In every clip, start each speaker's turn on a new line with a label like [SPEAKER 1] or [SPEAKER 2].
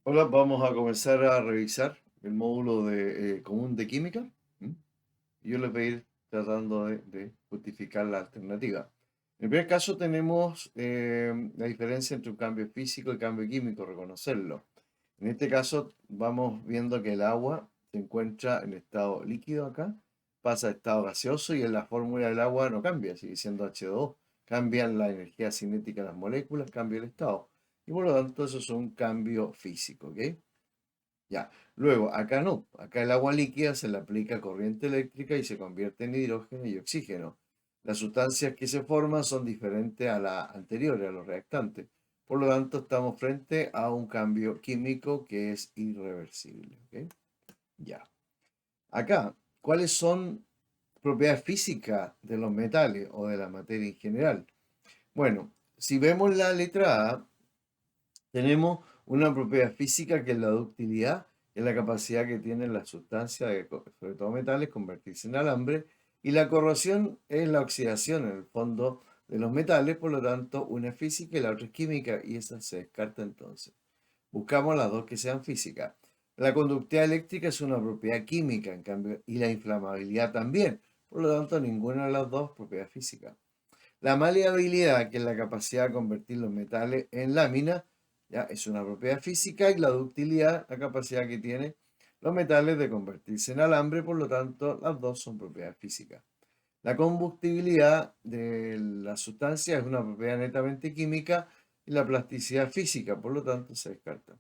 [SPEAKER 1] Hola, vamos a comenzar a revisar el módulo común de química. ¿M? Yo les voy a ir tratando de justificar la alternativa. En el primer caso tenemos la diferencia entre un cambio físico y cambio químico, reconocerlo. En este caso vamos viendo que el agua se encuentra en estado líquido acá, pasa a estado gaseoso y en la fórmula del agua no cambia, sigue siendo H2O. Cambian la energía cinética de las moléculas, cambia el estado. Y por lo tanto eso es un cambio físico, ¿ok? Ya. Luego, acá no. Acá el agua líquida se le aplica corriente eléctrica y se convierte en hidrógeno y oxígeno. Las sustancias que se forman son diferentes a las anteriores, a los reactantes. Por lo tanto, estamos frente a un cambio químico que es irreversible. ¿Ok? Ya. Acá, ¿cuáles son propiedades físicas de los metales o de la materia en general? Bueno, si vemos la letra A, tenemos una propiedad física que es la ductilidad, que es la capacidad que tienen las sustancias, sobre todo metales, convertirse en alambre, y la corrosión es la oxidación en el fondo de los metales, por lo tanto, una es física y la otra es química, y esa se descarta entonces. Buscamos las dos que sean físicas. La conductividad eléctrica es una propiedad química, en cambio, y la inflamabilidad también. Por lo tanto, ninguna de las dos propiedad física. La maleabilidad, que es la capacidad de convertir los metales en láminas, ya es una propiedad física, y la ductilidad, la capacidad que tienen los metales de convertirse en alambre, por lo tanto, las dos son propiedades físicas. La combustibilidad de la sustancia es una propiedad netamente química y la plasticidad física, por lo tanto, se descarta.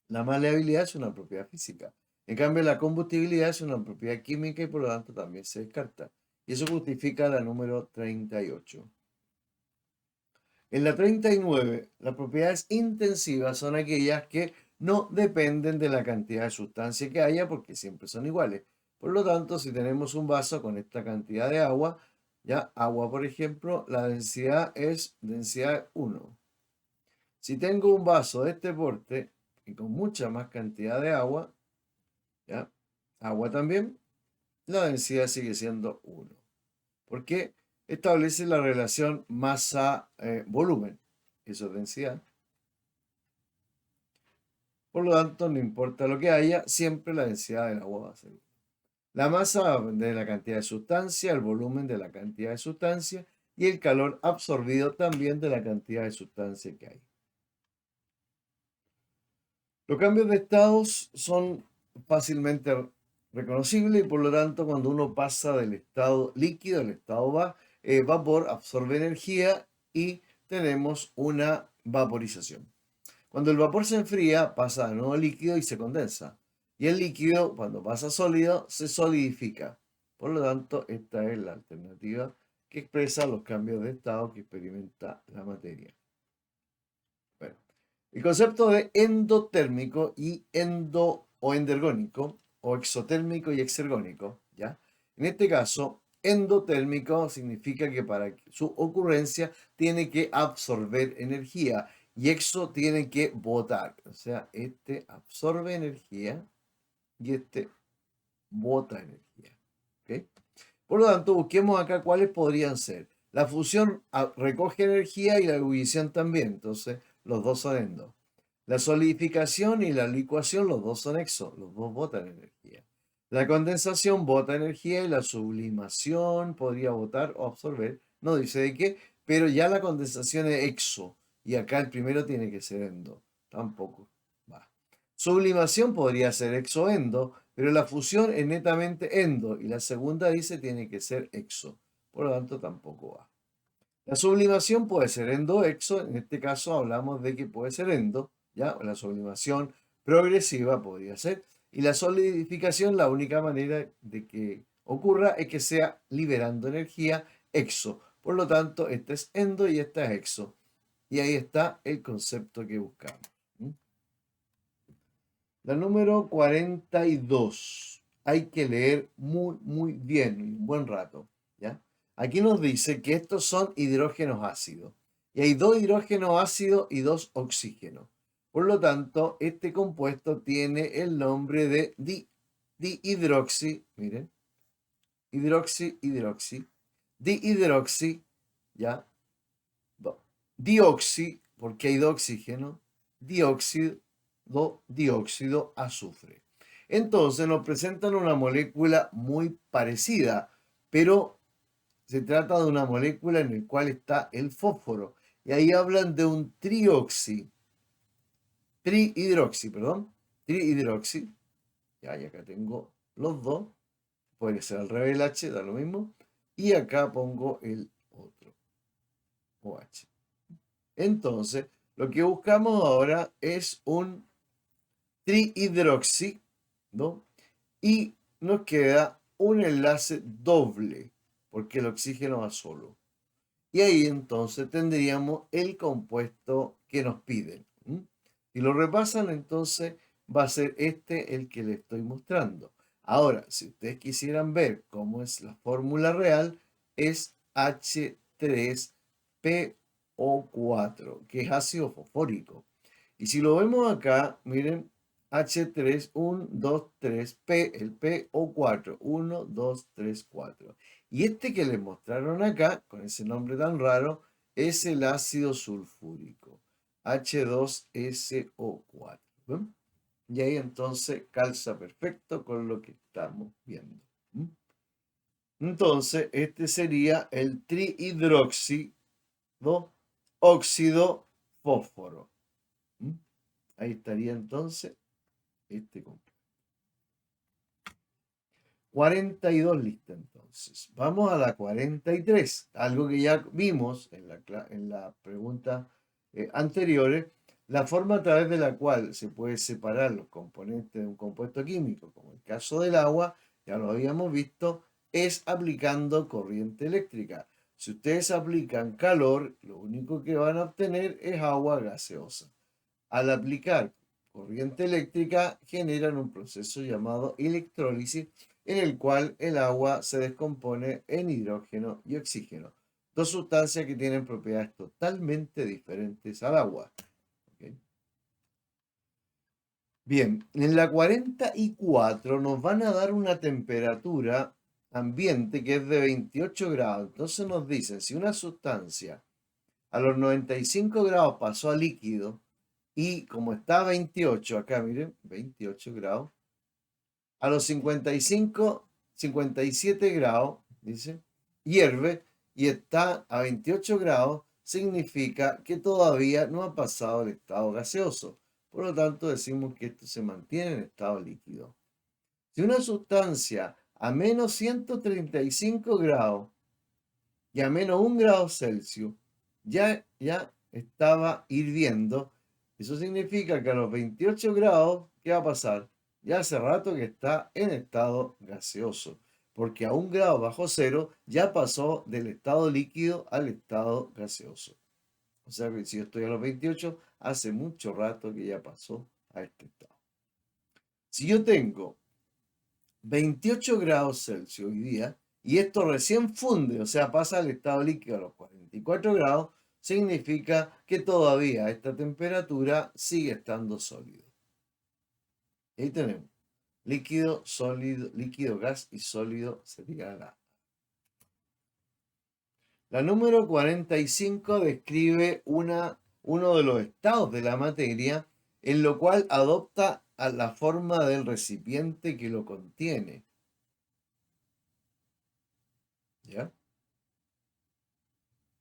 [SPEAKER 1] La maleabilidad es una propiedad física. En cambio, la combustibilidad es una propiedad química y por lo tanto también se descarta. Y eso justifica la número 38. En la 39, las propiedades intensivas son aquellas que no dependen de la cantidad de sustancia que haya porque siempre son iguales. Por lo tanto, si tenemos un vaso con esta cantidad de agua, ya agua por ejemplo, la densidad es densidad 1. Si tengo un vaso de este porte y con mucha más cantidad de agua, ya agua también, la densidad sigue siendo 1. Porque establece la relación masa-volumen. Eso es densidad. Por lo tanto, no importa lo que haya, siempre la densidad del agua va a ser 1. La masa de la cantidad de sustancia, el volumen de la cantidad de sustancia y el calor absorbido también de la cantidad de sustancia que hay. Los cambios de estados son fácilmente reconocibles y por lo tanto cuando uno pasa del estado líquido al estado vapor absorbe energía y tenemos una vaporización. Cuando el vapor se enfría pasa a nuevo líquido y se condensa. Y el líquido cuando pasa a sólido se solidifica. Por lo tanto, esta es la alternativa que expresa los cambios de estado que experimenta la materia. Bueno, el concepto de endotérmico y o endergónico, o exotérmico y exergónico, ¿ya? En este caso, endotérmico significa que para su ocurrencia tiene que absorber energía y exo tiene que botar. O sea, este absorbe energía y este bota energía. ¿Ok? Por lo tanto, busquemos acá cuáles podrían ser. La fusión recoge energía y la ebullición también, entonces los dos son endo. La solidificación y la licuación, los dos son exo, los dos botan energía. La condensación bota energía y la sublimación podría botar o absorber, no dice de qué, pero ya la condensación es exo y acá el primero tiene que ser endo, tampoco va. Sublimación podría ser exo-endo, pero la fusión es netamente endo y la segunda dice tiene que ser exo. Por lo tanto, tampoco va. La sublimación puede ser endo-exo. En este caso hablamos de que puede ser endo. ¿Ya? La sublimación progresiva podría ser. Y la solidificación, la única manera de que ocurra es que sea liberando energía exo. Por lo tanto, esta es endo y esta es exo. Y ahí está el concepto que buscamos. La número 42. Hay que leer muy, muy bien y un buen rato. ¿Ya? Aquí nos dice que estos son hidrógenos ácidos. Y hay dos hidrógenos ácidos y dos oxígenos. Por lo tanto, este compuesto tiene el nombre de dihidroxi. Miren. Hidroxi, hidroxi. Dihidroxi. ¿Ya? Dioxi, porque hay dos oxígenos. Dióxido dióxido azufre. Entonces nos presentan una molécula muy parecida, pero se trata de una molécula en la cual está el fósforo. Y ahí hablan de un trihidroxi, perdón, trihidroxi. Ya, y acá tengo los dos. Puede ser al revés el H, da lo mismo. Y acá pongo el otro, OH. Entonces, lo que buscamos ahora es un trihidroxi, ¿no? Y nos queda un enlace doble, porque el oxígeno va solo. Y ahí entonces tendríamos el compuesto que nos piden. Si lo repasan, entonces va a ser este el que les estoy mostrando. Ahora, si ustedes quisieran ver cómo es la fórmula real, es H3PO4, que es ácido fosfórico. Y si lo vemos acá, miren, H3, 1, 2, 3, P, el PO4, 1, 2, 3, 4. Y este que les mostraron acá, con ese nombre tan raro, es el ácido sulfúrico, H2SO4. ¿Ven? Y ahí entonces calza perfecto con lo que estamos viendo. Entonces, este sería el trihidróxido óxido fósforo. Ahí estaría entonces este compuesto. 42 lista entonces. Vamos a la 43, algo que ya vimos en la pregunta anteriores, la forma a través de la cual se puede separar los componentes de un compuesto químico, como el caso del agua, ya lo habíamos visto, es aplicando corriente eléctrica. Si ustedes aplican calor, lo único que van a obtener es agua gaseosa. Al aplicar corriente eléctrica, generan un proceso llamado electrólisis, en el cual el agua se descompone en hidrógeno y oxígeno, dos sustancias que tienen propiedades totalmente diferentes al agua. ¿Okay? Bien, en la 44 nos van a dar una temperatura ambiente que es de 28 grados. Entonces nos dicen, si una sustancia a los 95 grados pasó a líquido, y como está a 28, acá miren, 28 grados, a los 55, 57 grados, dice, hierve y está a 28 grados, significa que todavía no ha pasado el estado gaseoso. Por lo tanto, decimos que esto se mantiene en estado líquido. Si una sustancia a menos 135 grados y a menos 1 grado Celsius ya estaba hirviendo, eso significa que a los 28 grados, ¿qué va a pasar? Ya hace rato que está en estado gaseoso, porque a 1 grado bajo cero ya pasó del estado líquido al estado gaseoso. O sea que si yo estoy a los 28, hace mucho rato que ya pasó a este estado. Si yo tengo 28 grados Celsius hoy día, y esto recién funde, o sea, pasa al estado líquido a los 44 grados, significa que todavía a esta temperatura sigue estando sólido. Y ahí tenemos líquido, sólido, líquido, gas y sólido sería la. La número 45 describe uno de los estados de la materia en lo cual adopta a la forma del recipiente que lo contiene. ¿Ya?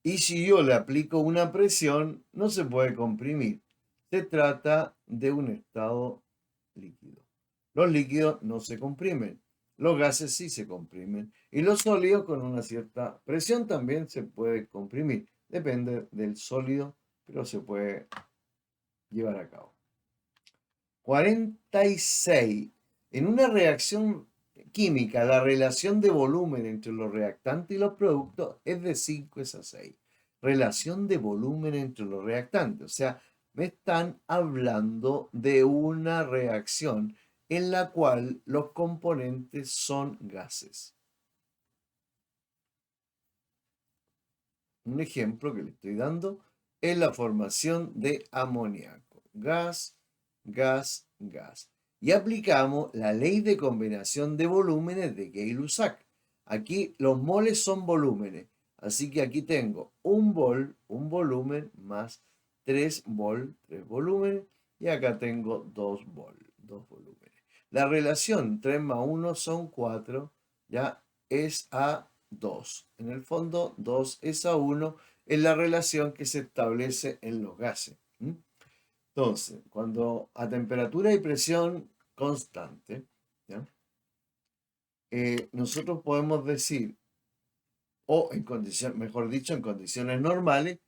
[SPEAKER 1] Y si yo le aplico una presión, no se puede comprimir. Se trata de un estado líquido. Los líquidos no se comprimen. Los gases sí se comprimen. Y los sólidos con una cierta presión también se puede comprimir. Depende del sólido, pero se puede llevar a cabo. 46. En una reacción química, la relación de volumen entre los reactantes y los productos es de 5:6. Relación de volumen entre los reactantes. O sea, me están hablando de una reacción en la cual los componentes son gases. Un ejemplo que le estoy dando es la formación de amoníaco. Gas, gas, gas. Y aplicamos la ley de combinación de volúmenes de Gay-Lussac. Aquí los moles son volúmenes. Así que aquí tengo un volumen, más 3 volúmenes. y acá tengo 2 volúmenes. La relación 3 más 1 son 4, ya es a 2. En el fondo, 2 es a 1, es la relación que se establece en los gases. Entonces, cuando a temperatura y presión constante, ¿ya? Nosotros podemos decir, o en condiciones, mejor dicho, en condiciones normales,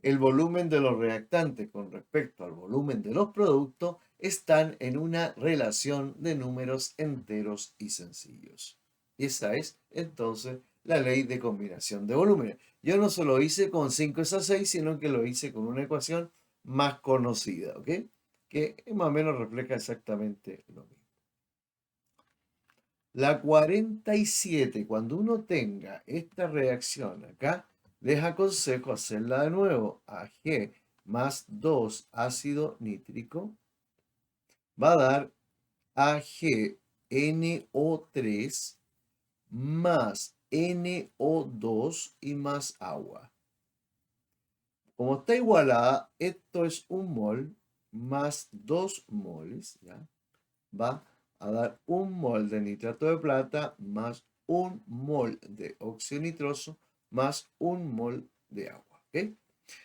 [SPEAKER 1] el volumen de los reactantes con respecto al volumen de los productos están en una relación de números enteros y sencillos. Y esa es entonces la ley de combinación de volúmenes. Yo no solo hice con 5 es a 6, sino que lo hice con una ecuación más conocida, ¿ok? Que más o menos refleja exactamente lo mismo. La 47, cuando uno tenga esta reacción acá, les aconsejo hacerla de nuevo. Ag más 2 ácido nítrico va a dar AgNO3 más NO2 y más agua. Como está igualada, esto es un mol más 2 moles, ¿ya? Va a dar un mol de nitrato de plata más un mol de óxido nitroso más un mol de agua. ¿Ok?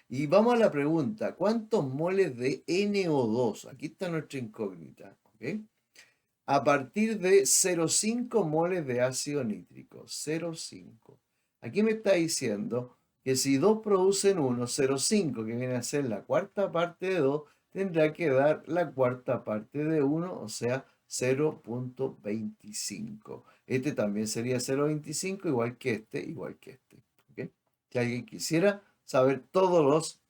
[SPEAKER 1] Y vamos a la pregunta, ¿cuántos moles de NO2? Aquí está nuestra incógnita. ¿Ok? A partir de 0,5 moles de ácido nítrico. 0,5. Aquí me está diciendo que si 2 producen 1, 0,5, que viene a ser la cuarta parte de 2, tendrá que dar la cuarta parte de 1, o sea, 0,25. Este también sería 0,25, igual que este, igual que este. ¿Ok? Si alguien quisiera saber todos los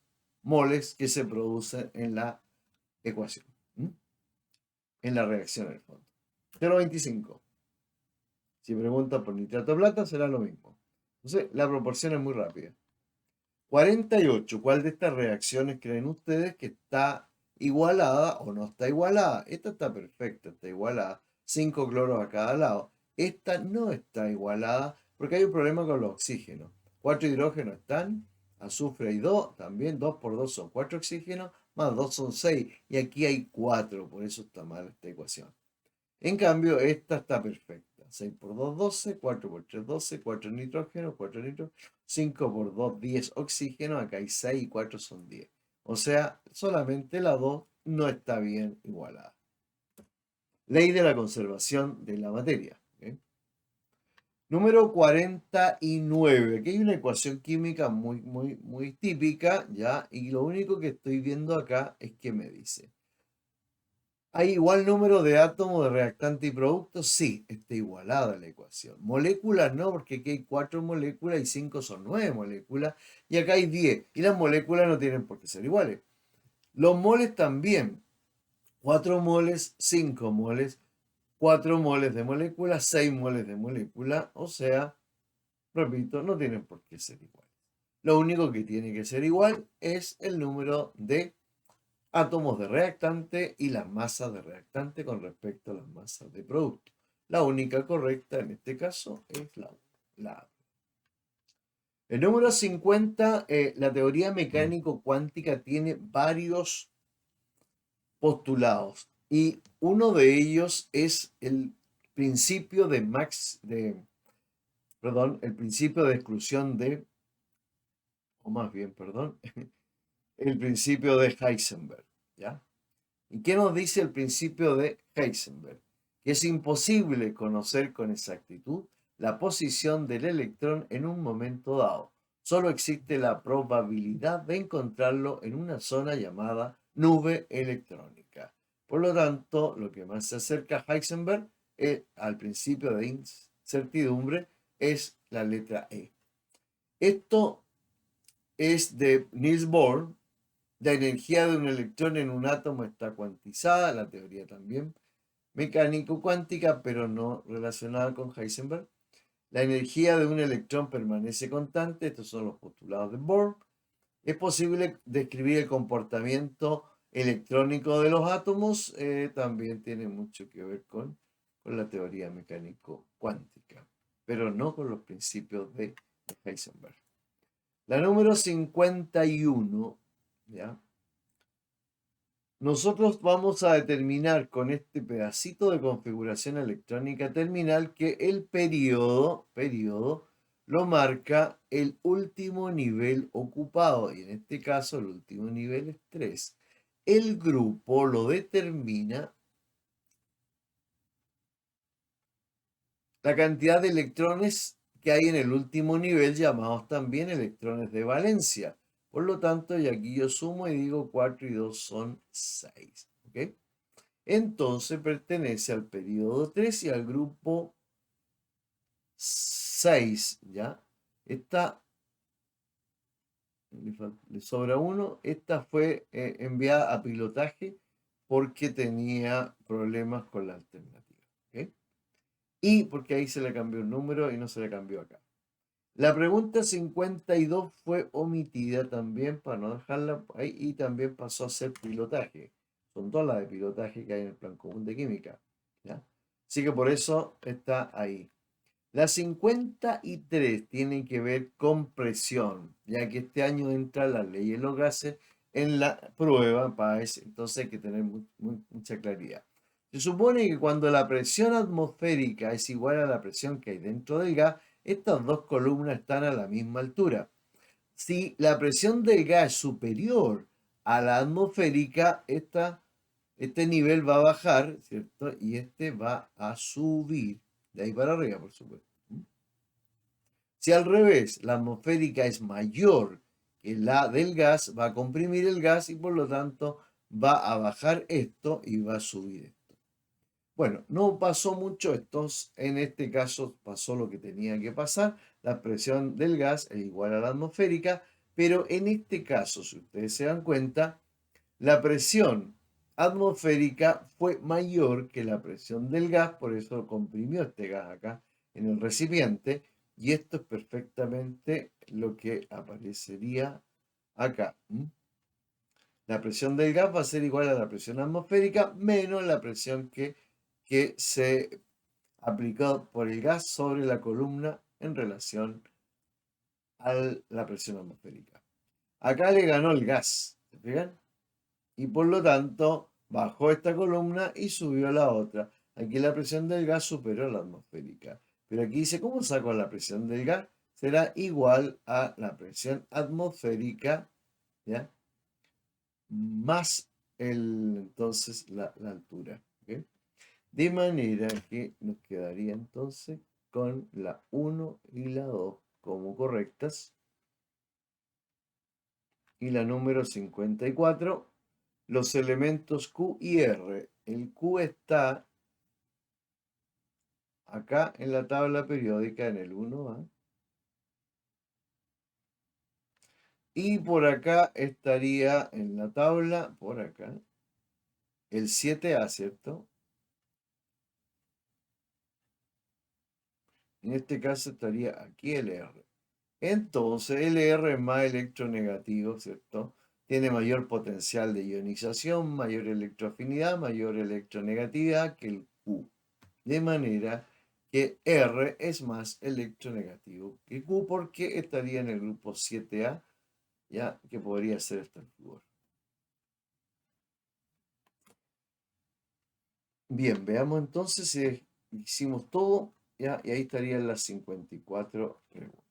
[SPEAKER 1] moles que se producen en la ecuación, en la reacción en el fondo. 0,25. Si preguntan por nitrato de plata, será lo mismo. Entonces, la proporción es muy rápida. 48. ¿Cuál de estas reacciones creen ustedes que está igualada o no está igualada? Esta está perfecta, está igualada. 5 cloros a cada lado. Esta no está igualada porque hay un problema con los oxígenos. 4 hidrógenos están, azufre hay 2, también 2 por 2 son 4 oxígenos, más 2 son 6. Y aquí hay 4, por eso está mal esta ecuación. En cambio, esta está perfecta. 6 por 2, 12, 4 por 3, 12, 4 nitrógeno, 4 nitrógeno, 5 por 2, 10 oxígeno, acá hay 6 y 4 son 10. O sea, solamente la 2 no está bien igualada. Ley de la conservación de la materia. ¿Ok? Número 49. Aquí hay una ecuación química muy típica, ¿ya? Y lo único que estoy viendo acá es que me dice. ¿Hay igual número de átomos de reactante y producto? Sí, está igualada la ecuación. Moléculas no, porque aquí hay 4 moléculas y 5 son 9 moléculas, y acá hay 10. Y las moléculas no tienen por qué ser iguales. Los moles también. 4 moles, 5 moles, 4 moles de molécula, 6 moles de molécula. O sea, repito, no tienen por qué ser iguales. Lo único que tiene que ser igual es el número de átomos de reactante y las masas de reactante con respecto a las masas de producto. La única correcta en este caso es la A. El número 50, la teoría mecánico-cuántica tiene varios postulados y uno de ellos es el principio de el principio de exclusión o más bien, perdón, el principio de Heisenberg, ¿ya? ¿Y qué nos dice el principio de Heisenberg? Que es imposible conocer con exactitud la posición del electrón en un momento dado. Solo existe la probabilidad de encontrarlo en una zona llamada nube electrónica. Por lo tanto, lo que más se acerca a Heisenberg al principio de incertidumbre es la letra E. Esto es de Niels Bohr. La energía de un electrón en un átomo está cuantizada, la teoría también mecánico-cuántica, pero no relacionada con Heisenberg. La energía de un electrón permanece constante, estos son los postulados de Bohr. Es posible describir el comportamiento electrónico de los átomos, también tiene mucho que ver con la teoría mecánico-cuántica, pero no con los principios de Heisenberg. La número 51, ¿ya? Nosotros vamos a determinar con este pedacito de configuración electrónica terminal que el periodo lo marca el último nivel ocupado, y en este caso el último nivel es 3. El grupo lo determina la cantidad de electrones que hay en el último nivel, llamados también electrones de valencia. Por lo tanto, y aquí yo sumo y digo 4 y 2 son 6. ¿Ok? Entonces pertenece al periodo 3 y al grupo 6, ¿ya? Esta, le sobra uno, esta fue enviada a pilotaje porque tenía problemas con la alternativa, ¿ok? Y porque ahí se le cambió el número y no se le cambió acá. La pregunta 52 fue omitida también para no dejarla ahí y también pasó a ser pilotaje. Son todas las de pilotaje que hay en el plan común de química, ¿ya? Así que por eso está ahí. Las 53 tienen que ver con presión, ya que este año entra la ley de los gases en la prueba, para eso, entonces hay que tener mucha claridad. Se supone que cuando la presión atmosférica es igual a la presión que hay dentro del gas, estas dos columnas están a la misma altura. Si la presión del gas es superior a la atmosférica, este nivel va a bajar, ¿cierto? Y este va a subir, de ahí para arriba, por supuesto. Si al revés, la atmosférica es mayor que la del gas, va a comprimir el gas y por lo tanto va a bajar esto y va a subir esto. Bueno, no pasó mucho, en este caso pasó lo que tenía que pasar, la presión del gas es igual a la atmosférica, pero en este caso, si ustedes se dan cuenta, la presión atmosférica fue mayor que la presión del gas, por eso comprimió este gas acá en el recipiente, y esto es perfectamente lo que aparecería acá. La presión del gas va a ser igual a la presión atmosférica menos la presión que se aplicó por el gas sobre la columna en relación a la presión atmosférica. Acá le ganó el gas, ¿se fijan? Y por lo tanto bajó esta columna y subió la otra. Aquí la presión del gas superó la atmosférica. Pero aquí dice, ¿cómo saco la presión del gas? Será igual a la presión atmosférica, ¿ya? Más entonces la altura. ¿Ok? De manera que nos quedaría entonces con la 1 y la 2 como correctas. Y la número 54, los elementos Q y R. El Q está acá en la tabla periódica en el 1A. Y por acá estaría en la tabla, por acá, el 7A, ¿cierto? En este caso estaría aquí el R. Entonces, el R es más electronegativo, ¿cierto? Tiene mayor potencial de ionización, mayor electroafinidad, mayor electronegatividad que el Q. De manera que R es más electronegativo que Q porque estaría en el grupo 7A, ya que podría ser hasta el flúor. Bien, veamos entonces si hicimos todo, ya, y ahí estarían las 54 preguntas.